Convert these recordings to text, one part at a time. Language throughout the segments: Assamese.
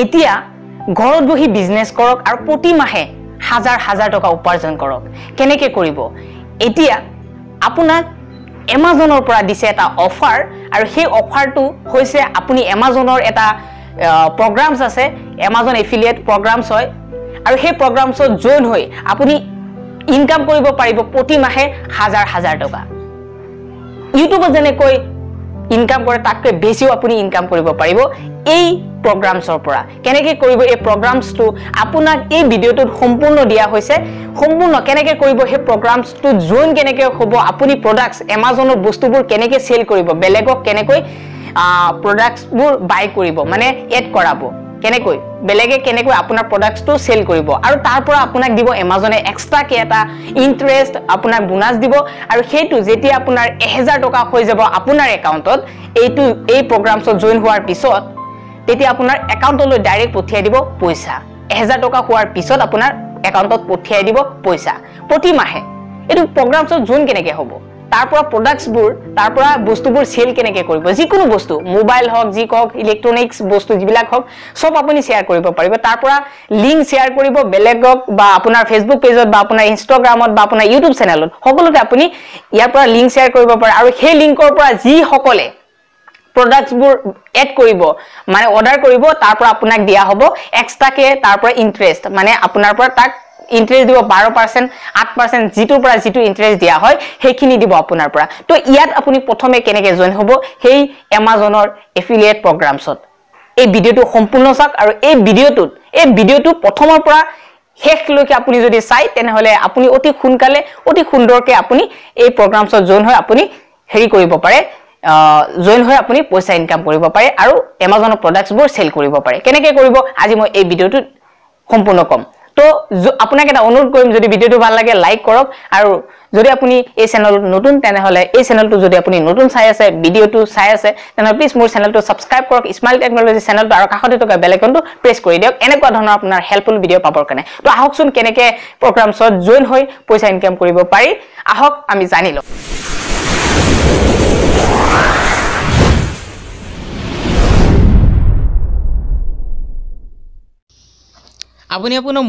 এতিয়া ঘৰত বহি বিজনেস কৰক আৰু প্ৰতি মাহে হাজাৰ হাজাৰ টকা উপাৰ্জন কৰক কেনেকৈ কৰিব এতিয়া আপোনাক এমাজনৰ পৰা দিছে এটা অফাৰ আৰু সেই অফাৰটো হৈছে আপুনি এমাজনৰ এটা প্ৰগ্ৰামছ আছে এমাজন এফিলিয়েট প্ৰগ্ৰামছ হয় আৰু সেই প্ৰগ্ৰামছত জয়েন হৈ আপুনি ইনকাম কৰিব পাৰিব প্ৰতি মাহে হাজাৰ হাজাৰ টকা ইউটিউবত যেনেকৈ ইনকাম কৰে তাতকৈ বেছিও আপুনি ইনকাম কৰিব পাৰিব এই প্ৰগ্ৰামছৰ পৰা কেনেকৈ কৰিব এই প্ৰগ্ৰামছটো আপোনাক এই ভিডিঅ'টোত সম্পূৰ্ণ দিয়া হৈছে সম্পূৰ্ণ কেনেকৈ কৰিব সেই প্ৰগ্ৰামছটো জয়েন কেনেকৈ হ'ব আপুনি প্ৰডাক্টছ এমাজনৰ বস্তুবোৰ কেনেকৈ সেল কৰিব বেলেগক কেনেকৈ প্ৰডাক্টছবোৰ বাই কৰিব মানে এড কৰাব কেনেকৈ বেলেগে কেনেকৈ আপোনাৰ প্ৰডাক্টছটো সেল কৰিব আৰু তাৰ পৰা আপোনাক দিব এমাজনে এক্সট্ৰাকে এটা ইন্টাৰেষ্ট আপোনাক বোনাছ দিব আৰু সেইটো যেতিয়া আপোনাৰ 1000 টকা হৈ যাব আপোনাৰ একাউণ্টত এই প্ৰগ্ৰামছত জয়েন হোৱাৰ পিছত তেতিয়া আপোনাৰ একাউণ্টলৈ ডাইৰেক্ট পঠিয়াই দিব পইচা 1000 টকা হোৱাৰ পিছত আপোনাৰ একাউণ্টত পঠিয়াই দিব পইচা প্ৰতি মাহে এটো প্ৰগ্ৰামছত জয়েন কেনেকৈ হ'ব তাৰ পৰা প্ৰডাক্টছবোৰ তাৰ পৰা বস্তুবোৰ সেল কেনেকৈ কৰিব যিকোনো বস্তু মোবাইল হওক যি কক ইলেক্ট্ৰনিক্স বস্তু যিবিলাক হওক সব আপুনি শেয়াৰ কৰিব পাৰিব তাৰ পৰা লিংক শেয়াৰ কৰিব বেলেগক বা আপোনাৰ ফেসবুক পেজত বা আপোনাৰ ইনষ্টাগ্ৰামত বা আপোনাৰ ইউটিউব চেনেলত সকলোতে আপুনি ইয়াৰ পৰা লিংক শেয়াৰ কৰিব পাৰে আৰু সেই লিংকৰ পৰা যি সকলে প্ৰডাক্টছবোৰ এড কৰিব মানে অৰ্ডাৰ কৰিব তাৰ পৰা আপোনাক দিয়া হ'ব এক্সট্ৰাকে তাৰ পৰা ইন্টাৰেষ্ট মানে আপোনাৰ পৰা তাক ইন্টাৰেষ্ট দিব 12% 8% যিটোৰ পৰা যিটো ইন্টাৰেষ্ট দিয়া হয় সেইখিনি দিব আপোনাৰ পৰা তো ইয়াত আপুনি প্ৰথমে কেনেকৈ জয়েন হ'ব সেই এমাজনৰ এফিলিয়েট প্ৰগ্ৰামছত এই ভিডিঅ'টো সম্পূৰ্ণ চাওক আৰু এই ভিডিঅ'টো প্ৰথমৰ পৰা শেষলৈকে আপুনি যদি চাই তেনেহলে আপুনি অতি সোনকালে অতি সুন্দৰকৈ আপুনি এই প্ৰগ্ৰামছত জয়েন হৈ আপুনি হেৰি কৰিব পাৰে জয়েন হৈ আপুনি পইচা ইনকাম কৰিব পাৰে আৰু এমাজনৰ প্ৰডাক্টছবোৰ সেল কৰিব পাৰে কেনেকৈ কৰিব আজি মই এই ভিডিঅ'টো সম্পূৰ্ণ কম তো আপোনাক এটা অনুৰোধ কৰিম যদি ভিডিঅ'টো ভাল লাগে লাইক কৰক আৰু যদি আপুনি এই চেনেলত নতুন তেনেহলে এই চেনেলটো যদি আপুনি নতুন চাই আছে ভিডিঅ'টো চাই আছে তেনেহলে প্লিজ মোৰ চেনেলটো সাবস্ক্ৰাইব কৰক স্মাইল টেকনলজি চেনেলটো আৰু কাষতে থকা বেল আইকনটো প্ৰেছ কৰি দিয়ক এনেকুৱা ধৰণৰ আপোনাৰ হেল্পফুল ভিডিঅ' পাবৰ কাৰণে তো আহকচোন কেনেকৈ প্ৰগ্ৰামছত জয়েন হৈ পইচা ইনকাম কৰিব পাৰি আহক আমি জানি লওঁ আপুনি আপোনাৰ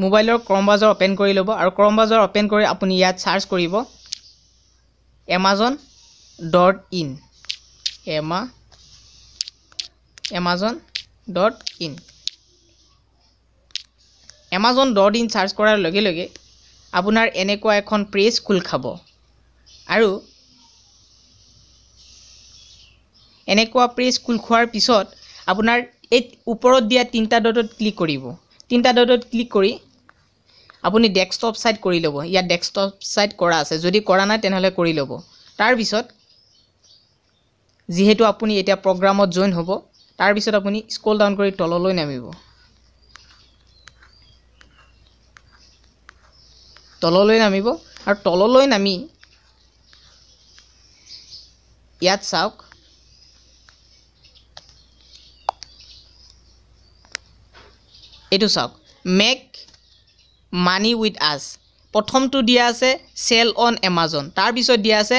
মোবাইলৰ ক্ৰম ব্ৰাউজাৰ ওপেন কৰি ল'ব আৰু ক্ৰম ব্ৰাউজাৰ ওপেন কৰি আপুনি ইয়াত সাৰ্চ কৰিব amazon.in amazon.in সাৰ্চ কৰাৰ লগে লগে আপোনাৰ এনেকুৱা এখন পেজ খোল খাব আৰু এনেকুৱা পেজ খোল খোৱাৰ পিছত আপোনাৰ এই ওপৰত দিয়া তিনটা ডটত ক্লিক কৰিব তিনটা ডটত ক্লিক কৰি আপুনি ডেস্কটপ সাইট কৰি ল'ব ইয়াত ডেস্কটপ সাইট কৰা আছে যদি কৰা নাই তেনেহলে কৰি ল'ব তাৰ পিছত যেহেতু আপুনি এতিয়া প্ৰগ্ৰামত জয়েন হ'ব তাৰ পিছত আপুনি স্ক্ৰল ডাউন কৰি তললৈ নামিব আৰু তললৈ নামি ইয়াত চাওক এটো চাওক মেক মানি উইথ আস প্ৰথমটো দিয়া আছে সেল অন এমাজন তাৰ পিছত দিয়া আছে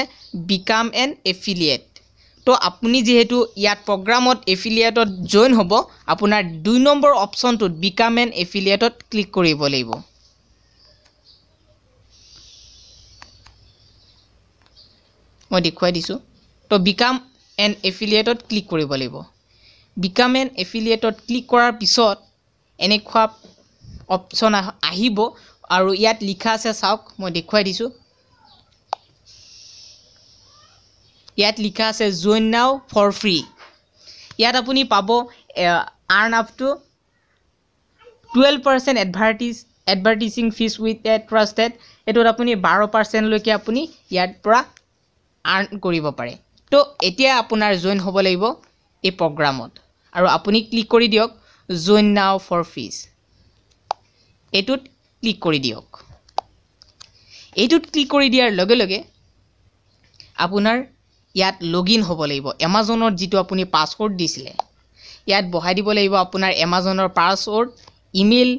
বিকাম এন এফিলিয়েট তো আপুনি যেহেতু ইয়াত প্ৰগ্ৰামত এফিলিয়েটত জয়েন হ'ব আপোনাৰ 2 নম্বৰ অপচনটোত বিকাম এন এফিলিয়েটত ক্লিক কৰিব লাগিব মই দেখুৱাই দিছো তো বিকাম এন এফিলিয়েটত ক্লিক কৰিব লাগিব বিকাম এন এফিলিয়েটত ক্লিক কৰাৰ পিছত এনেকুৱা অপচন আহিব আৰু ইয়াত লিখা আছে চাওক মই দেখুৱাই দিছো ইয়াত লিখা আছে জয়েন নাও ফৰ ফ্ৰী ইয়াত আপুনি পাব earn up to 12% advertising fees with a trusted এটোত আপুনি 12% লৈকে আপুনি ইয়াত পৰা আৰ্ন কৰিব পাৰে তো এতিয়া আপোনাৰ জয়েন হ'ব লাগিব এই প্ৰগ্ৰামত আৰু আপুনি ক্লিক কৰি দিয়ক জয়েন নাও ফৰ ফিজ এটোত ক্লিক কৰি দিয়ক এটোত ক্লিক কৰি দিয়াৰ লগে লগে আপোনাৰ ইয়াত লগইন হ'ব লাগিব এমাজনৰ যেটো আপুনি পাসওয়াৰ্ড দিছিলে ইয়াত বহাই দিব লাগিব আপোনাৰ এমাজনৰ পাসওয়াৰ্ড ইমেইল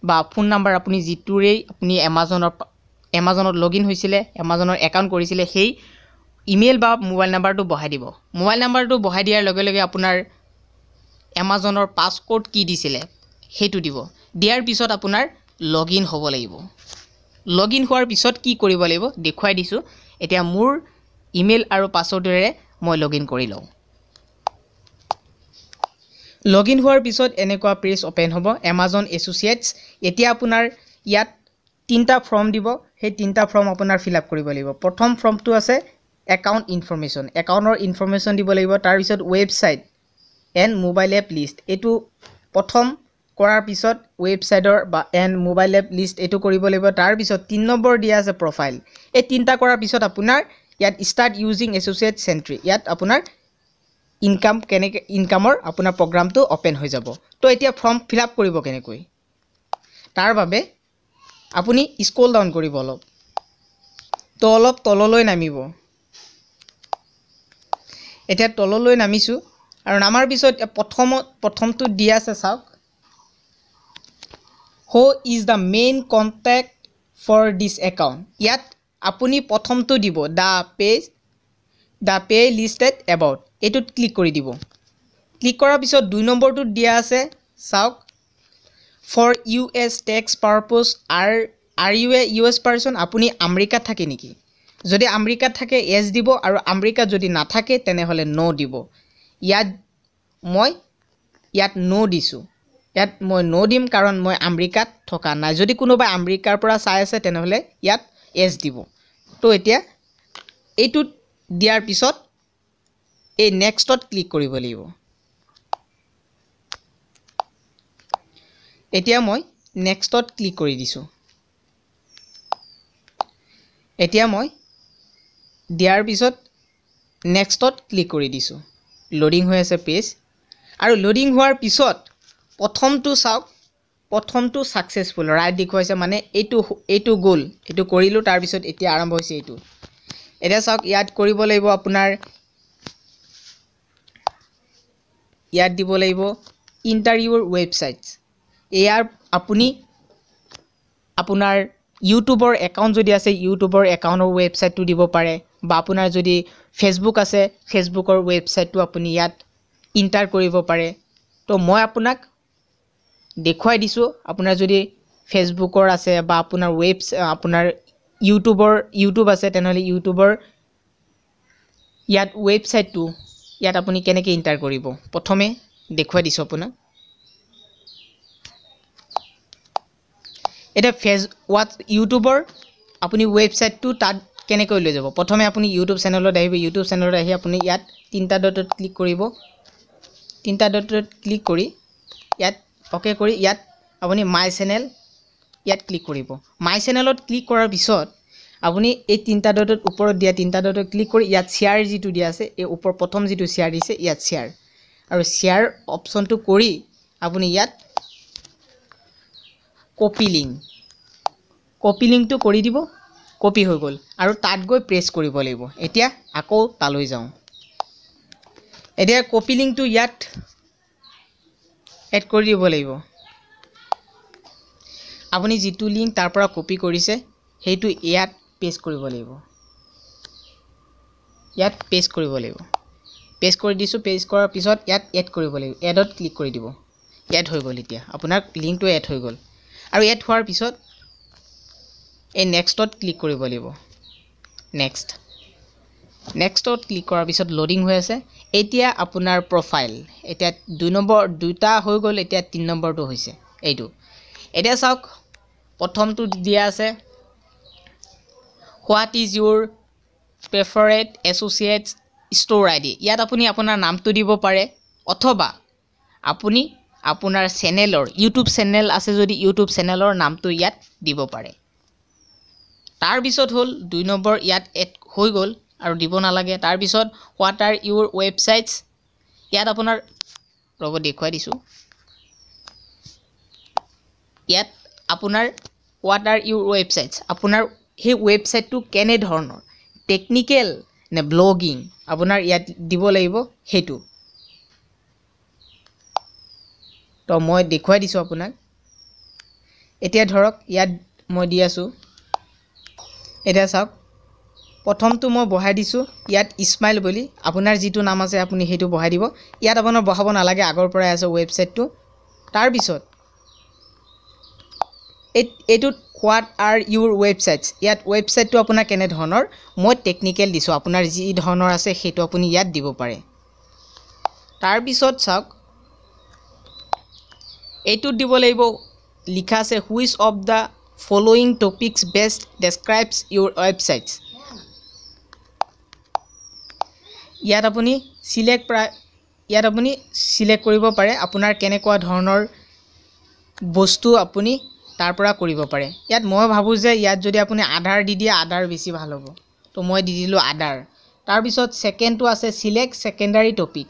বা ফোন নাম্বাৰ আপুনি যেটোৰে আপুনি এমাজনত লগইন হৈছিলে এমাজনৰ একাউণ্ট কৰিছিলে সেই ইমেইল বা মোবাইল নাম্বাৰটো বহাই দিব মোবাইল নাম্বাৰটো বহাই দিয়াৰ লগে লগে আপোনাৰ এমাজনৰ পাছকোড কি দিছিলে হেতু দিব দিয়াৰ পিছত আপোনাৰ লগইন হ'ব লাগিব লগইন হোৱাৰ পিছত কি কৰিব লাগিব দেখুৱাই দিছো এতিয়া মোৰ ইমেইল আৰু পাছৱৰ্ডেৰে মই লগইন কৰি লওঁ লগইন হোৱাৰ পিছত এনেকুৱা পেজ ওপেন হ'ব Amazon Associates এতিয়া আপোনাৰ ইয়াত তিনটা ফৰ্ম দিব সেই তিনটা ফৰ্ম আপোনাৰ ফিল আপ কৰিব লাগিব প্ৰথম ফৰ্মটো আছে একাউন্ট ইনফৰমেশন একাউন্টৰ ইনফৰমেশন দিব লাগিব তাৰ পিছত website and mobile app list এটো প্ৰথম কৰাৰ পিছত ওয়েবসাইটৰ বা এন্ড মোবাইল এপ লিষ্ট এটো কৰিব লাগিব তাৰ পিছত 3 নম্বৰ দিয়া আছে প্ৰফাইল এই তিনটা কৰাৰ পিছত আপোনাৰ ইয়াত স্টাৰ্ট ইউজিং এছ'চিয়েট সেন্ট্ৰি ইয়াত আপোনাৰ ইনকাম কেনেকে ইনকামৰ আপোনাৰ প্ৰগ্ৰামটো ওপেন হৈ যাব তো এতিয়া ফৰ্ম ফিল আপ কৰিব কেনেকৈ তাৰ বাবে আপুনি স্ক্ৰল ডাউন কৰিব অলপ তো অলপ তললৈ নামিব এতিয়া তললৈ নামিছো আৰু নামাৰ পিছত প্ৰথমটো দিয়া আছে চাওক who is the main contact for this account ইয়াত আপুনি প্ৰথমটো দিব the pay listed about এটোত ক্লিক কৰি দিব ক্লিক কৰাৰ পিছত 2 নম্বৰটো দিয়া আছে চাওক for US tax purpose are you a US person আপুনি আমেৰিকাত থাকে নেকি যদি আমেৰিকাত থাকে yes দিব আৰু আমেৰিকাত যদি না থাকে তেনেহলে no দিব মই ইয়াত no দিছো ইয়াত মই no দিম কাৰণ মই আমেৰিকাত থকা নাই যদি কোনোবা আমেৰিকাৰ পৰা চাই আছে তেনেহলে ইয়াত yes দিব তো এতিয়া এইটো দিয়াৰ পিছত এই নেক্সটত ক্লিক কৰিব লাগিব এতিয়া মই নেক্সটত ক্লিক কৰি দিছো এতিয়া মই দিয়াৰ পিছত নেক্সটত ক্লিক কৰি দিছো লোডিং হৈ আছে পেজ আৰু লোডিং হোৱাৰ পিছত প্ৰথমটো চাওক প্ৰথমটো সাকসেসফুল ৰাইট দেখুৱাইছে মানে এইটো গোল এইটো কৰিলো তাৰ পিছত এতিয়া আৰম্ভ হৈছে এইটো এটা চাওক ইয়াত কৰিব লাগিব আপোনাৰ ইয়াত দিব লাগিব ইন্টাৰভিউৰ ওয়েবসাইটস ইয়াৰ আপুনি আপোনাৰ ইউটিউবৰ একাউন্ট যদি আছে ইউটিউবৰ একাউন্টৰ ওয়েবসাইটটো দিব পাৰে বা আপোনাৰ যদি ফেসবুক আছে ফেসবুকৰ ওয়েবসাইটটো আপুনি ইয়াত ইন্টাৰ কৰিব পাৰে তো মই আপোনাক দেখুৱাই দিছো আপোনাৰ যদি ফেসবুকৰ আছে বা আপোনাৰ আপোনাৰ ইউটিউব আছে তেনেহলে ইউটিউবৰ ইয়াত ওয়েবসাইটটো ইয়াত আপুনি কেনেকৈ ইন্টাৰ কৰিব প্ৰথমে দেখুৱাই দিছো আপোনাক এটা ইউটিউবৰ আপুনি ওয়েবসাইটটো তাত কেনেকৈ লৈ যাব প্ৰথমে আপুনি ইউটিউব চেনেলত আহিব ইউটিউব চেনেলত আহি আপুনি ইয়াত তিনটা ডটত ক্লিক কৰিব তিনটা ডটত ক্লিক কৰি ইয়াত ওকে কৰি ইয়াত আপুনি মাই চেনেল ইয়াত ক্লিক কৰিব মাই চেনেলত ক্লিক কৰাৰ পিছত আপুনি এই তিনটা ডটত ওপৰত দিয়া তিনটা ডটত ক্লিক কৰি ইয়াত শেয়াৰ জিটো দিয়া আছে এই ওপৰ প্ৰথম জিটো শেয়াৰ দিছে ইয়াত শেয়াৰ আৰু শেয়াৰ অপচনটো কৰি আপুনি ইয়াত কপি লিংকটো কৰি দিব কপি হৈ গল আৰু তাত গৈ প্ৰেছ কৰিব লাগিব এতিয়া আকৌ তালৈ যাওঁ এতিয়া কপি লিংকটো ইয়াত এড কৰি দিব লাগিব আপুনি যেটো লিংক তাৰ পৰা কপি কৰিছে হেইটো ইয়াত পেস্ট কৰিব লাগিব ইয়াত পেস্ট কৰিব লাগিব পেস্ট কৰি দিছো পেস্ট কৰাৰ পিছত ইয়াত এড কৰিব লাগিব এডত ক্লিক কৰি দিব এড হৈ গল এতিয়া আপোনাৰ লিংকটো এড হৈ গল আৰু এড হোৱাৰ পিছত এই নেক্সটত ক্লিক কৰিব লাগিব নেক্সটত ক্লিক কৰাৰ পিছত লোডিং হৈ আছে এতিয়া আপোনাৰ প্ৰফাইল এতিয়া 2 নম্বৰ দুটা হৈ গল এতিয়া 3 নম্বৰটো হৈছে এইটো এতিয়া চাওক প্ৰথমটো দিয়া আছে what is your preferred associate store id ইয়াত আপুনি আপোনাৰ নামটো দিব পাৰে অথবা আপুনি আপোনাৰ চেনেলৰ ইউটিউব চেনেল আছে যদি ইউটিউব চেনেলৰ নামটো ইয়াত দিব পাৰে তাৰ পিছত হল 2 নম্বৰ ইয়াত এড হৈ গল আৰু দিব নালাগে তাৰ পিছত what are your websites ইয়াত আপোনাৰ ৰব দেখুৱাই দিছো ইয়াত আপোনাৰ what are your websites আপোনাৰ হে ওয়েবসাইটটো কেনে ধৰণৰ টেকনিক্যাল নে ব্লগিং আপোনাৰ ইয়াত দিব লাগিব হেতু তো মই দেখুৱাই দিছো আপোনাক এতিয়া ধৰক ইয়াত মই দি আছো এটা চাওক প্ৰথমটো মই বহাই দিছোঁ ইয়াত স্মাইল বুলি আপোনাৰ যিটো নাম আছে আপুনি সেইটো বহাই দিব ইয়াত আপোনাৰ বহাব নালাগে আগৰ পৰাই আছে ৱেবছাইটটো তাৰ পিছত এইটোত হোৱাট আৰ ইউৰ ৱেবছাইটছ ইয়াত ৱেবছাইটটো আপোনাৰ কেনে ধৰণৰ মই টেকনিক্যাল দিছোঁ আপোনাৰ যি ধৰণৰ আছে সেইটো আপুনি ইয়াত দিব পাৰে তাৰ পিছত চাওক এইটোত দিব লাগিব লিখা আছে which of the following topics best describes your websites ইয়াত আপুনি সিলেক্ট কৰিব পাৰে আপোনাৰ কেনেকুৱা ধৰণৰ বস্তু আপুনি তাৰ পৰা কৰিব পাৰে ইয়াত মই ভাবো যে ইয়াত যদি আপুনি আধাৰ দি দিয়ে আধাৰ বেছি ভাল হ'ব তো মই দি দিলো আধাৰ তাৰ পিছত সেকেন্ডটো আছে সিলেক্ট সেকেন্ডাৰী টপিক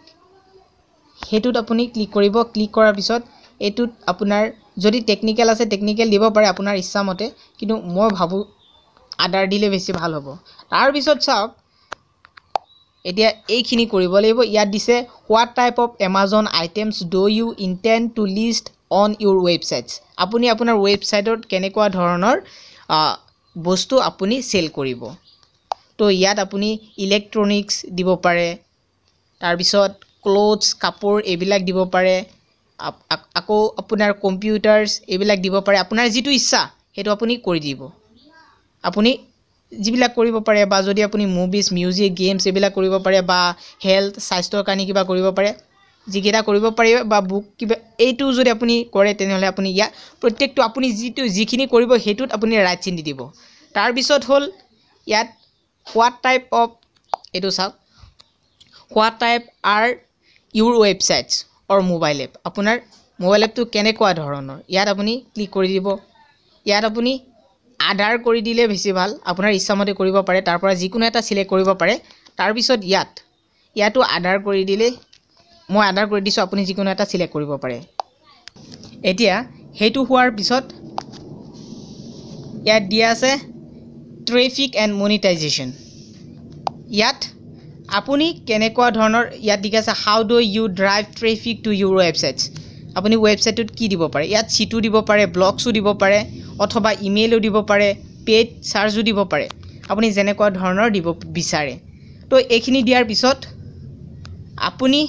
হেতুত আপুনি ক্লিক কৰিব ক্লিক কৰাৰ পিছত এটুত আপোনাৰ যদি টেকনিক্যাল আছে টেকনিক্যাল দিব পাৰে আপোনাৰ ইচ্ছা মতে কিন্তু মই ভাবো আধাৰ দিলে বেছি ভাল হ'ব তাৰ পিছত চাওক এতিয়া এইখিনি কৰিব লাগিব ইয়াত দিছে what type of Amazon items do you intend to list on your websites আপুনি আপোনাৰ ৱেবছাইটত কেনেকুৱা ধৰণৰ বস্তু আপুনি সেল কৰিব তো ইয়াত আপুনি ইলেক্ট্ৰনিক্স দিব পাৰে তাৰ পিছত ক্লোথছ কাপোৰ এইবিলাক দিব পাৰে আকৌ আপোনাৰ কম্পিউটাৰছ এইবিলাক দিব পাৰে আপোনাৰ যিটো ইচ্ছা হেতু আপুনি কৰি দিব আপুনি যিবিলাক কৰিব পাৰে বা যদি আপুনি মুভিজ মিউজিক গেমছ এইবিলাক কৰিব পাৰে বা হেলথ স্বাস্থ্যৰ কাৰণে কিবা কৰিব পাৰে যিকেইটা কৰিব পাৰে বা বুক কিবা এইটো যদি আপুনি কৰে তেনেহলে আপুনি ইয়া প্ৰত্যেকটো আপুনি যিখিনি কৰিব হেতুত আপুনি ৰাইট চিন দি দিব তাৰ পিছত হল ইয়াত হোৱাট টাইপ অফ এটো চাওক what type are your websites or mobile app আপোনাৰ মোবাইল এপটো কেনেকুৱা ধৰণৰ ইয়াত আপুনি ক্লিক কৰি দিব ইয়াত আপুনি আধাৰ কৰি দিলে বেছি ভাল আপোনাৰ ইচ্ছামতে কৰিব পাৰে তাৰ পৰা যিকোনো এটা সিলেক্ট কৰিব পাৰে তাৰ পিছত ইয়াতো আধাৰ কৰি দিলে মই আধাৰ কৰি দিছো আপুনি যিকোনো এটা সিলেক্ট কৰিব পাৰে এতিয়া হেতু হোৱাৰ পিছত ইয়াত দিয়া আছে ট্ৰেফিক এণ্ড মনিটাইজেশ্যন ইয়াত আপুনি কেনেকুৱা ধৰণৰ ইয়াত দিয়া আছে how do you drive traffic to your websites আপুনি ৱেবছাইটত কি দিব পাৰে ইয়াত চিটো দিব পাৰে ব্লগছো দিব পাৰে অথবা ইমেইলও দিব পাৰে পেড চাৰ্জও দিব পাৰে আপুনি যেনেকুৱা ধৰণৰ দিব বিচাৰে তো এইখিনি দিয়াৰ পিছত আপুনি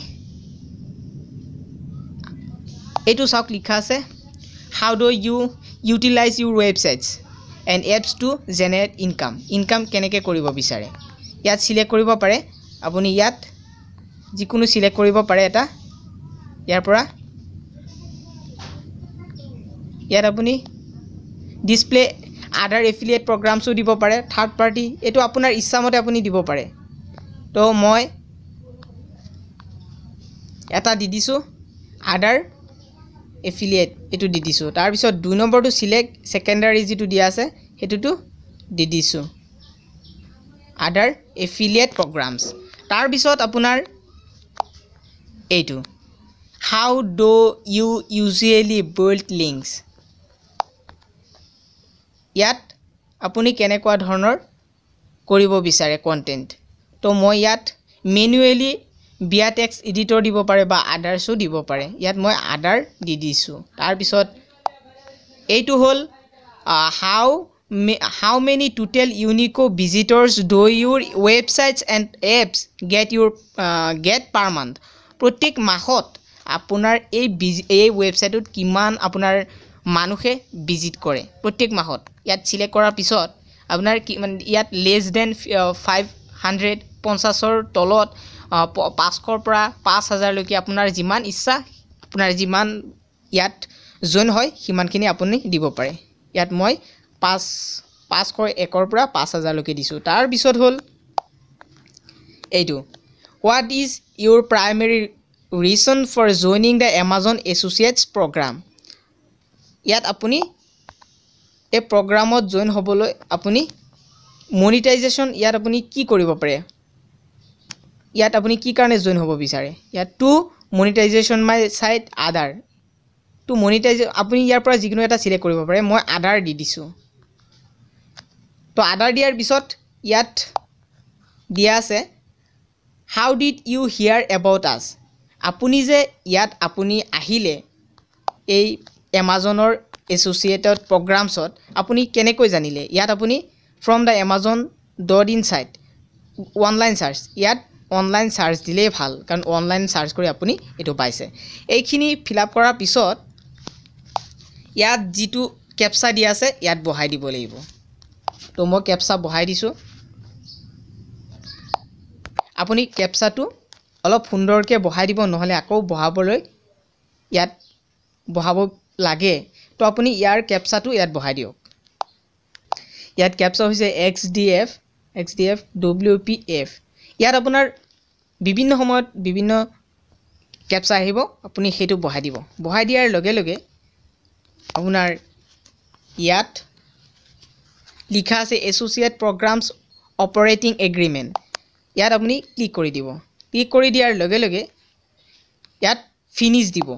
এইটো চাওক লিখা আছে how do you utilize your websites and apps to generate income কেনেকৈ কৰিব বিচাৰে ইয়াত সিলেক্ট কৰিব পাৰে আপুনি ইয়াত যিকোনো সিলেক্ট কৰিব পাৰে এটা ইয়াৰ পৰা ইয়াত আপুনি ডিসপ্লে আদাৰ এফিলিয়েট প্ৰগ্ৰামছো দিব পাৰে থাৰ্ড পাৰ্টি এটো আপোনাৰ ইচ্ছামতে আপুনি দিব পাৰে তো মই এটা দি দিছো আদাৰ এফিলিয়েট এটো দি দিছো তাৰ পিছত 2 নম্বৰটো সিলেক্ট সেকেন্ডাৰী যেটো দিয়া আছে হেতুটো দি দিছো আদাৰ এফিলিয়েট প্ৰগ্ৰামছ তাৰ পিছত আপোনাৰ এইটো how do you usually build links ইয়াত আপুনি কেনেকুৱা ধৰণৰ কৰিব বিচাৰে কন্টেন্ট তো মই ইয়াত মেনুৱেলি বিয়া টেক্সট এডিটৰ দিব পাৰে বা আদাৰসো দিব পাৰে ইয়াত মই আদাৰ দি দিছো তাৰ পিছত এইটো হল how many total unique visitors do your websites and apps get per month প্ৰত্যেক মাহত আপোনাৰ এই ৱেবছাইটত কিমান আপোনাৰ মানুহে ভিজিট কৰে প্ৰত্যেক মাহত ইয়াত সিলেক্ট কৰাৰ পিছত আপোনাৰ ইয়াত লেছ দেন 550 ৰ তলত 500 ৰ পৰা 5000 লৈকে আপোনাৰ যিমান ইচ্ছা আপোনাৰ যিমান ইয়াত জইন হয় সিমানখিনি আপুনি দিব পাৰে ইয়াত মই 501 ৰ পৰা 5000 লৈকে দিছো তাৰ পিছত হল এইটো what is your primary reason for joining the Amazon Associates program ইয়াত আপুনি এই প্ৰগ্ৰামত জয়েন হ'বলৈ আপুনি মনিটাইজেশ্যন ইয়াত আপুনি কি কৰিব পাৰে ইয়াত আপুনি কি কাৰণে জয়েন হ'ব বিচাৰে ইয়াত টু মনিটাইজেশ্যন মাই সাইট আদাৰ টু মনিটাইজ আপুনি ইয়াৰ পৰা যিকোনো এটা সিলেক্ট কৰিব পাৰে মই আদাৰ দি দিছো তো আদাৰ দিয়াৰ পিছত ইয়াত দিয়া আছে how did you hear about us আপুনি যে ইয়াত আপুনি আহিলে এই Amazonৰ এছ'চিয়েটেড প্ৰগ্ৰামছত আপুনি কেনেকৈ জানিলে ইয়াত আপুনি from the Amazon amazon.in site online search ইয়াত অনলাইন সার্চ দিলেই ভাল কাৰণ অনলাইন সাৰ্চ কৰি আপুনি এটো পাইছে এইখিনি ফিল আপ কৰাৰ পিছত ইয়াত যেটো ক্যাপচা দিয়া আছে ইয়াত বহাই দিব লাগিব তো মই ক্যাপচা বহাই দিছো আপুনি ক্যাপচাটো অলপ সুন্দৰকে বহাই দিব নহলে আকৌ বহাবলৈ ইয়াত বহাব লাগে তো আপুনি ইয়াৰ ক্যাপচাটো ইয়াত বহাই দিওক ইয়াত ক্যাপচা হৈছে XDF WPF ইয়াত আপোনাৰ বিভিন্ন সময়ত বিভিন্ন ক্যাপচা আহিব আপুনি হেতু বহাই দিব বহাই দিয়াৰ লগে লগে আপোনাৰ ইয়াত লিখা আছে এসোসিয়েট প্ৰগ্ৰামছ অপাৰেটিং এগ্ৰিমেন্ট ইয়াত আপুনি ক্লিক কৰি দিব ক্লিক কৰি দিয়াৰ লগে লগে ইয়াত ফিনিশ দিব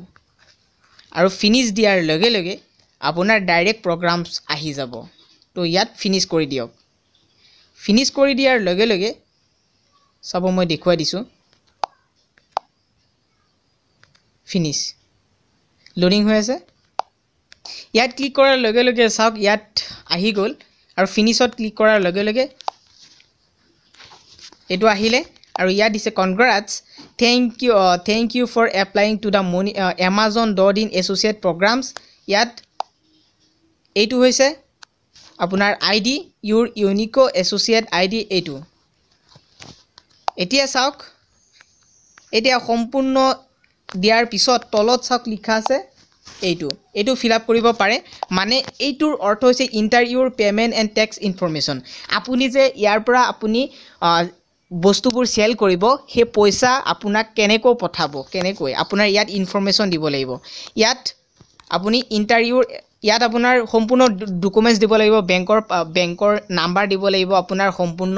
আৰু ফিনিশ দিয়াৰ লগে লগে আপোনাৰ ডাইৰেক্ট প্ৰগ্ৰামছ আহি যাব তো ইয়াত ফিনিশ কৰি দিয়ক ফিনিশ কৰি দিয়াৰ লগে লগে সব মই দেখুৱাই দিছো ফিনিশ লোডিং হৈ আছে ইয়াত ক্লিক কৰাৰ লগে লগে সব ইয়াত আহি গল আৰু ফিনিশত ক্লিক কৰাৰ লগে লগে এটো আহিলে আৰু ইয়াত দিছে কনগ্ৰাটস thank you for applying to the amazon.in associate programs ইয়াত এইটো হৈছে আপোনাৰ ID your unique associate id এইটো এতিয়া চাওক এতিয়া সম্পূৰ্ণ দিয়াৰ পিছত তলত চাওক লিখা আছে এইটো ফিল আপ কৰিব পাৰে মানে এইটোৰ অৰ্থ হৈছে enter your payment and tax information আপুনি যে ইয়াৰ পৰা আপুনি বস্তুবোৰ সেল কৰিব হে পইচা আপোনাক কেনেকৈ পঠাব কেনেকৈ আপোনাৰ ইয়াত ইনফৰমেশন দিব লাগিব ইয়াত আপুনি ইন্টাৰ ইউৰ ইয়াত আপোনাৰ সম্পূৰ্ণ ডকুমেন্টস দিব লাগিব বেংকৰ নাম্বাৰ দিব লাগিব আপোনাৰ সম্পূৰ্ণ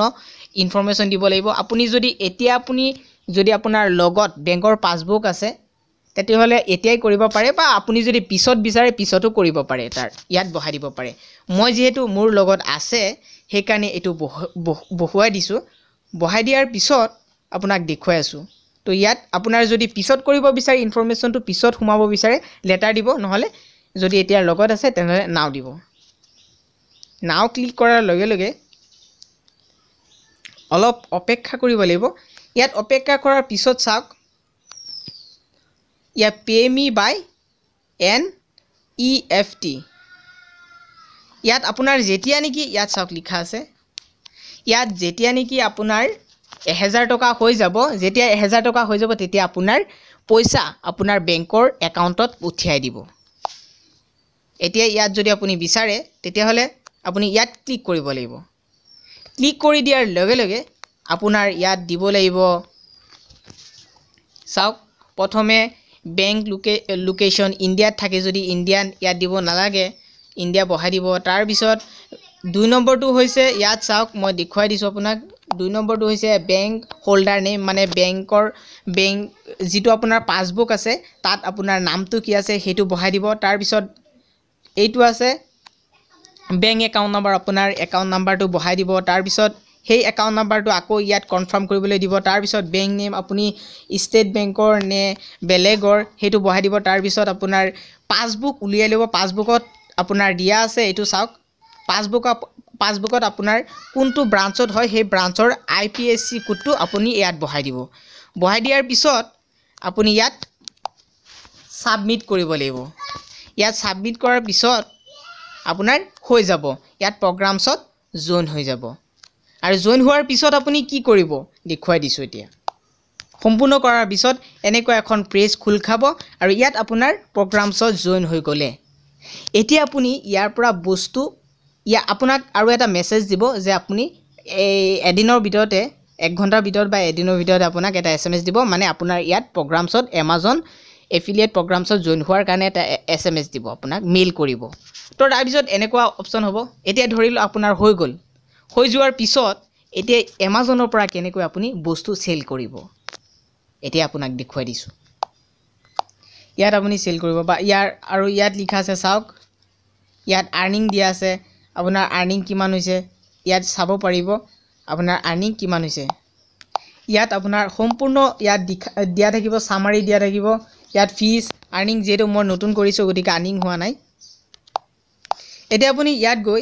ইনফৰমেশন দিব লাগিব আপুনি যদি আপোনাৰ লগত বেংকৰ পাসবুক আছে তেতিয়াহলে এতিয়াই কৰিব পাৰে বা আপুনি যদি পিছত বিচাৰে পিছতো কৰিব পাৰে তাৰ ইয়াত বহাই দিব পাৰে মই যেহেতু মোৰ লগত আছে সেই কাৰণে এটো বহুৱাই দিছো বহাই দিয়াৰ পিছত আপোনাক দেখুৱাই আছো তো ইয়াত আপোনাৰ যদি পিছত কৰিব বিচাৰে ইনফৰমেশনটো পিছত সুমাব বিচাৰে লেটাৰ দিব নহলে যদি এতিয়া লগত আছে তেনেহলে নাও দিব নাও ক্লিক কৰাৰ লগে লগে অলপ অপেক্ষা কৰিব লাগিব ইয়াত অপেক্ষা কৰাৰ পিছত চাওক ইয়া পে মি বাই NEFT ইয়াত আপোনাৰ যেতিয়া নেকি ইয়াত চাওক লিখা আছে ইয়াত যেতিয়া নেকি আপোনাৰ 1000 টকা হৈ যাব যেতিয়া 1000 টকা হৈ যাব তেতিয়া আপোনাৰ পইচা আপোনাৰ বেংকৰ একাউণ্টত উঠিয়াই দিব এতিয়া ইয়াত যদি আপুনি বিচাৰে তেতিয়া হলে আপুনি ইয়াত ক্লিক কৰিব লাগিব ক্লিক কৰি দিয়াৰ লগে লগে আপোনাৰ ইয়াত দিব লাগিব চাওক প্ৰথমে বেংক লোকেশন ইন্ডিয়াত থাকে যদি ইন্ডিয়ান ইয়াত দিব নালাগে ইন্ডিয়া বহাই দিব তাৰ পিছত 2 নম্বৰটো হৈছে ইয়াত চাওক মই দেখুৱাই দিছো আপোনাক 2 নম্বৰটো হৈছে বেংক হোল্ডাৰ নেম মানে বেংক যেটো আপোনাৰ পাসবুক আছে তাত আপোনাৰ নামটো কি আছে হেতু বহাই দিব তাৰ পিছত এইটো আছে বেংক একাউন্ট নম্বৰ আপোনাৰ একাউন্ট নম্বৰটো বহাই দিব তাৰ পিছত সেই একাউন্ট নম্বৰটো আকৌ ইয়াত কনফাৰ্ম কৰিবলৈ দিব তাৰ পিছত বেংক নেম আপুনি ষ্টেট বেংকৰ নে বেলেগৰ হেতু বহাই দিব তাৰ পিছত আপোনাৰ পাসবুক উলিয়াই লব পাসবুকত আপোনাৰ দিয়া আছে এইটো চাওক পাসবুকত আপোনাৰ কোনটো ব্ৰাঞ্চত হয় সেই ব্ৰাঞ্চৰ IPSC কোডটো আপুনি ইয়াত বহাই দিব বহাই দিয়াৰ পিছত আপুনি ইয়াত সাবমিট কৰিব লাগিব ইয়াত সাবমিট কৰাৰ পিছত আপোনাৰ হৈ যাব ইয়াত প্ৰগ্ৰামছত জয়েন হৈ যাব আৰু জয়েন হোৱাৰ পিছত আপুনি কি কৰিব দেখুৱাই দিছো এতিয়া সম্পূৰ্ণ কৰাৰ পিছত এনেকৈ এখন পেজ খুল খাব আৰু ইয়াত আপোনাৰ প্ৰগ্ৰামছত জয়েন হৈ গলে এতিয়া আপুনি ইয়াৰ পৰা বস্তু আপোনাক আৰু এটা মেছেজ দিব যে আপুনি এদিনৰ ভিতৰতে 1 ঘণ্টাৰ ভিতৰত বা এদিনৰ ভিতৰত আপোনাক এটা SMS দিব মানে আপোনাৰ ইয়াত প্ৰগ্ৰামছত Amazon এফিলিয়েট প্ৰগ্ৰামছত জয়েন হোৱাৰ কাৰণে এটা SMS দিব আপোনাক মেইল কৰিব তো তাৰ পিছত এনেকুৱা অপচন হ'ব এতিয়া ধৰিলো আপোনাৰ হৈ গল হৈ যোৱাৰ পিছত এতিয়া Amazonৰ পৰা কেনেকৈ আপুনি বস্তু সেল কৰিব এতিয়া আপোনাক দেখুৱাই দিছো ইয়াত আপুনি সেল কৰিব বা ইয়াত লিখা আছে চাওক ইয়াত আৰ্নিং দিয়া আছে আপোনাৰ আৰ্নিং কিমান হৈছে ইয়াত চাব পাৰিব আপোনাৰ আৰ্নিং কিমান হৈছে ইয়াত আপোনাৰ সম্পূৰ্ণ ইয়াত দিয়া থাকিব সামাৰি দিয়া থাকিব ইয়াত ফিজ আৰ্নিং যেটো মই নতুন কৰিছো গতিকে আৰ্নিং হোৱা নাই এতিয়া আপুনি ইয়াত গৈ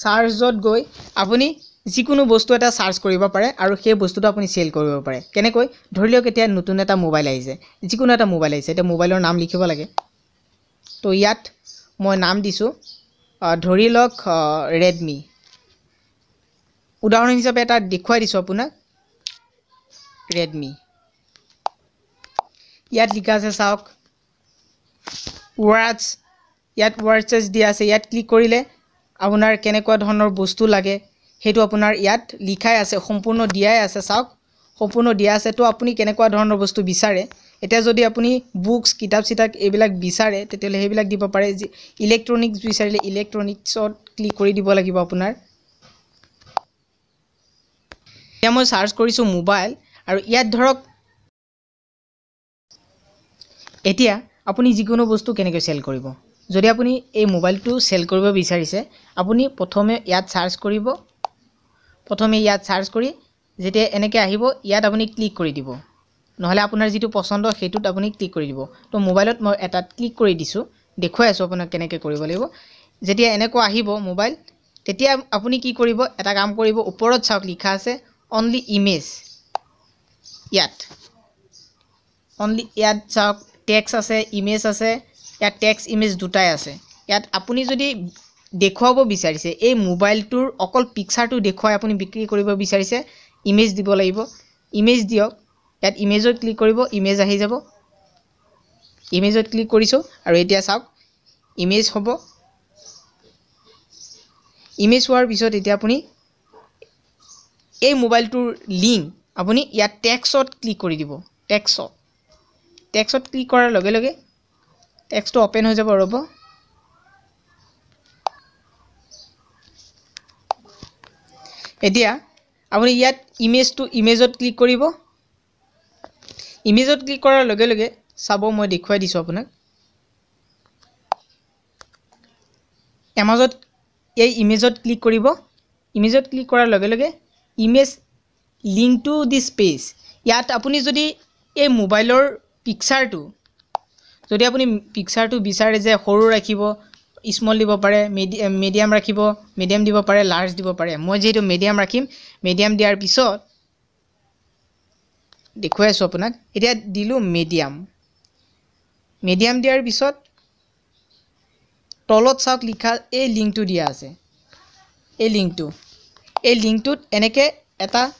সাৰ্চত গৈ আপুনি যিকোনো বস্তু এটা সাৰ্চ কৰিব পাৰে আৰু সেই বস্তুটো আপুনি সেল কৰিব পাৰে কেনেকৈ ধৰি লওক এতিয়া নতুন এটা মোবাইল আহিছে যিকোনো এটা মোবাইল আহিছে এটা মোবাইলৰ নাম লিখিব লাগে তো ইয়াত মই নাম দিছো ধৰি লওক Redmi উদাহৰণ হিচাপে এটা দেখুৱাই দিছো আপোনাক Redmi ইয়াত লিখা আছে চাওক words ইয়াত words দিয়া আছে ইয়াত ক্লিক কৰিলে আপোনাৰ কেনেকুৱা ধৰণৰ বস্তু লাগে হেতু আপোনাৰ ইয়াত লিখাই আছে সম্পূৰ্ণ দিয়াই আছে চাওক সম্পূৰ্ণ দিয়া আছে তো আপুনি কেনেকুৱা ধৰণৰ বস্তু বিচাৰে এতিয়া যদি আপুনি বুকস কিতাপ চিটাক এইবিলাক বিচাৰে তেতিয়ালে হেবিলাক দিব পাৰে ইলেক্ট্ৰনিক্স বিচাৰিলে ইলেক্ট্ৰনিক্সত ক্লিক কৰি দিব লাগিব আপোনাৰ এতিয়া মই সাৰ্চ কৰিছো মোবাইল আৰু ইয়াত ধৰক এতিয়া আপুনি যিকোনো বস্তু কেনেকৈ সেল কৰিব যদি আপুনি এই মোবাইলটো সেল কৰিব বিচাৰিছে আপুনি প্ৰথমে ইয়াত সাৰ্চ কৰিব প্ৰথমে ইয়াত সাৰ্চ কৰি যেতিয়া এনেকৈ আহিব ইয়াত আপুনি ক্লিক কৰি দিব নহলে আপোনাৰ যেটো পছন্দ হেতুত আপুনি ক্লিক কৰি দিব তো মোবাইলত মই এটা ক্লিক কৰি দিছো দেখুৱাই আছো আপোনাক কেনেকৈ কৰিব লাগিব যেতিয়া এনেকৈ আহিব মোবাইল তেতিয়া আপুনি কি কৰিব এটা কাম কৰিব ওপৰত চাওক লিখা আছে অনলি ইমেজ ইয়াত অনলি ইয়াত চাওক টেক্সট আছে ইমেজ আছে ইয়াত টেক্সট ইমেজ দুটাই আছে ইয়াত আপুনি যদি দেখুৱাব বিচাৰিছে এই মোবাইলটোৰ অকল পিকচাৰটো দেখুৱাই আপুনি বিক্ৰী কৰিব বিচাৰিছে ইমেজ দিব লাগিব ইমেজ দিয়ক ইয়াত ইমেজত ক্লিক কৰিব ইমেজ আহি যাব ইমেজত ক্লিক কৰিছো আৰু এতিয়া চাওক ইমেজ হ'ব ইমেজ হোৱাৰ পিছত এতিয়া আপুনি এই মোবাইলটোৰ লিংক আপুনি ইয়াত টেক্সটত ক্লিক কৰি দিব টেক্সটত ক্লিক কৰাৰ লগে লগে টেক্সটটো ওপেন হৈ যাব ৰব এতিয়া আপুনি ইয়াত ইমেজত ক্লিক কৰিব ইমেজত ক্লিক কৰাৰ লগে লগে চাব মই দেখুৱাই দিছো আপোনাক এমাজত এই ইমেজত ক্লিক কৰিব ইমেজত ক্লিক কৰাৰ লগে লগে image link to this page ইয়াত আপুনি যদি এই মোবাইলৰ পিকচাৰটো যদি আপুনি পিকচাৰটো বিচাৰে যে সৰু ৰাখিব স্মল দিব পাৰে মিডিয়াম ৰাখিব মিডিয়াম দিব পাৰে লাৰ্জ দিব পাৰে মই যেটো মিডিয়াম ৰাখিম মিডিয়াম দিয়াৰ পিছত দেখুৱাই আছো আপোনাক এতিয়া দিলু মিডিয়াম দিয়াৰ পিছত তলত চাওক লিখা এই লিংকটো দিয়া আছে এই লিংকটোত এনেকৈ এটা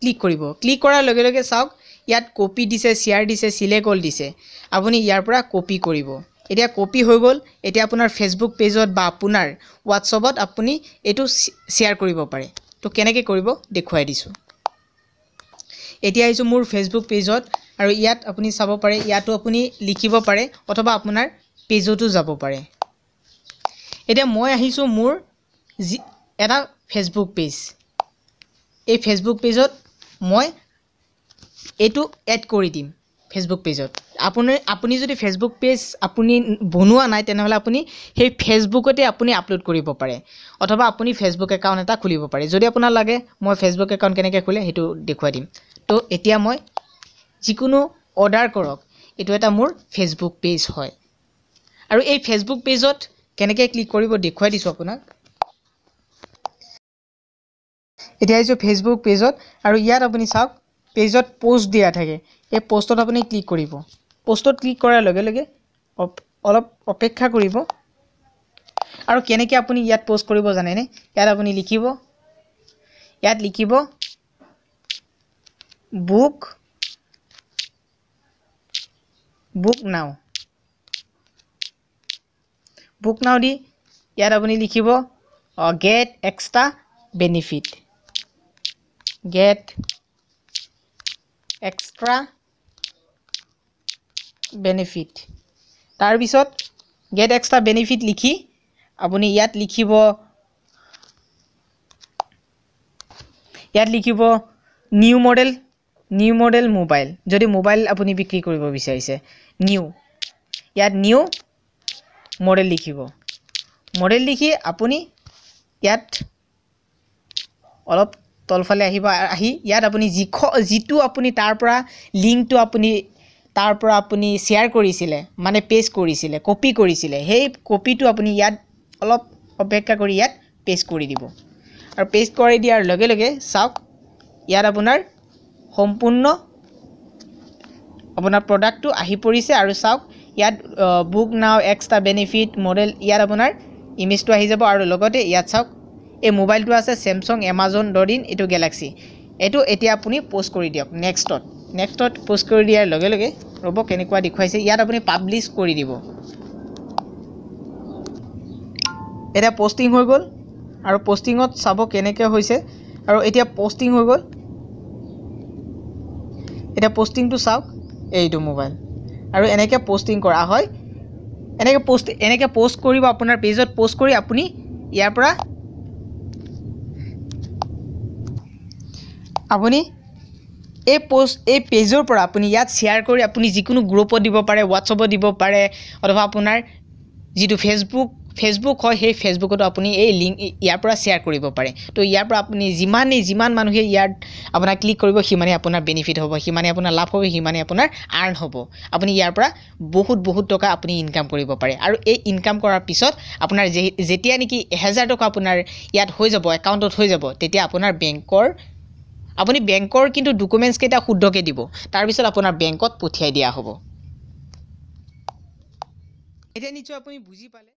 ক্লিক কৰিব ক্লিক কৰাৰ লগে লগে চাওক ইয়াত কপি দিছে শেয়াৰ দিছে সিলেক্ট অল দিছে আপুনি ইয়াৰ পৰা কপি কৰিব এতিয়া কপি হৈ গল এতিয়া আপোনাৰ ফেসবুক পেজত বা আপোনাৰ হোৱাটছআপত আপুনি এটো শেয়াৰ কৰিব পাৰে তো কেনেকৈ কৰিব দেখুৱাই দিছো এতিয়া আইছো মোৰ ফেসবুক পেজত আৰু ইয়াত আপুনি চাব পাৰে ইয়াতো আপুনি লিখিব পাৰে অথবা আপোনাৰ পেজতো যাব পাৰে এতিয়া মই আহিছো মোৰ এটা ফেসবুক পেজ এই ফেসবুক পেজত মই এটো এড কৰি দিম ফেসবুক পেজত আপুনি যদি ফেসবুক পেজ আপুনি বনোৱা নাই তেনেহলে আপুনি সেই ফেসবুকতে আপুনি আপলোড কৰিব পাৰে অথবা আপুনি ফেসবুক একাউণ্ট এটা খুলিব পাৰে যদি আপোনাৰ লাগে মই ফেসবুক একাউণ্ট কেনেকৈ খোলে হেতু দেখুৱাই দিম তো এতিয়া মই যিকোনো অৰ্ডাৰ কৰক এটো এটা মোৰ ফেসবুক পেজ হয় আৰু এই ফেসবুক পেজত কেনেকৈ ক্লিক কৰিব দেখুৱাই দিছো আপোনাক এতিয়া আইছো ফেসবুক পেজত আৰু ইয়াত আপুনি চাওক পেজত পোষ্ট দিয়া থাকে এই পোষ্টত আপুনি ক্লিক কৰিব পোষ্টত ক্লিক কৰাৰ লগে লগে অলপ অপেক্ষা কৰিব আৰু কেনেকৈ আপুনি ইয়াত পোষ্ট কৰিব জানেনে ইয়াত আপুনি লিখিব বুক নাও দি ইয়াত আপুনি লিখিব গেট এক্সট্ৰা বেনিফিট তাৰ পিছত গেট এক্সট্ৰা বেনিফিট লিখি আপুনি ইয়াত লিখিব নিউ মডেল মোবাইল যদি মোবাইল আপুনি বিক্ৰী কৰিব বিচাৰিছে ইয়াত নিউ মডেল লিখি আপুনি ইয়াত অলপ তলফালে আহি ইয়াত আপুনি জিটো আপুনি তাৰ পৰা লিংকটো আপুনি তাৰ পৰা আপুনি শেয়াৰ কৰিছিলে মানে পেস্ট কৰিছিলে কপি কৰিছিলে সেই কপিটো আপুনি ইয়াত অলপ অপেক্ষা কৰি ইয়াত পেস্ট কৰি দিব আৰু পেষ্ট কৰি দিয়াৰ লগে লগে চাওক ইয়াত আপোনাৰ সম্পূৰ্ণ আপোনাৰ প্ৰডাক্টটো আহি পৰিছে আৰু চাওক ইয়াত বুক নাও এক্সট্ৰা বেনিফিট মডেল ইয়াত আপোনাৰ ইমেজটো আহি যাব আৰু লগতে ইয়াত চাওক এই মোবাইলটো আছে Samsung Amazon Dorin এটো Galaxy এটো এতিয়া আপুনি পোষ্ট কৰি দিয়ক নেক্সটত পোষ্ট কৰি দিয়াৰ লগে লগে ৰব কেনেকুৱা দেখুৱাইছে ইয়াত আপুনি পাবলিশ কৰি দিব এটা পোস্টিং হৈ গল আৰু পোস্টিংত চাব কেনেকৈ হৈছে আৰু এতিয়া পোস্টিং হৈ গল এটা পোস্টিংটো চাওক এইটো মোবাইল আৰু এনেকৈ পোস্টিং কৰা হয় এনেকৈ পোষ্ট কৰিব আপোনাৰ পেজত পোষ্ট কৰি আপুনি ইয়াৰ পৰা আপুনি এই পেজৰ পৰা আপুনি ইয়াত শেয়াৰ কৰি আপুনি যিকোনো গ্ৰুপত দিব পাৰে WhatsAppত দিব পাৰে অথবা আপোনাৰ যিটো ফেসবুক হয় সেই ফেসবুকতো আপুনি এই লিংক ইয়াৰ পৰা শেয়াৰ কৰিব পাৰে তো ইয়াৰ পৰা আপুনি যিমান মানুহে ইয়াত আপোনাৰ ক্লিক কৰিব সিমানে আপোনাৰ বেনিফিট হ'ব সিমানে আপোনাৰ লাভ হ'ব সিমানে আপোনাৰ আৰ্ন হ'ব আপুনি ইয়াৰ পৰা বহুত টকা আপুনি ইনকাম কৰিব পাৰে আৰু এই ইনকাম কৰাৰ পিছত আপোনাৰ যেতিয়া নেকি 1000 টকা আপোনাৰ ইয়াত হৈ যাব একাউণ্টত হৈ যাব তেতিয়া আপোনাৰ আপুনি বেংকৰ কিন্তু ডকুমেন্টছ কেইটা শুদ্ধকে দিব তাৰ পিছত আপোনাৰ বেংকত পঠিয়াই দিয়া হ'ব এটা নিশ্চয় আপুনি বুজি পালে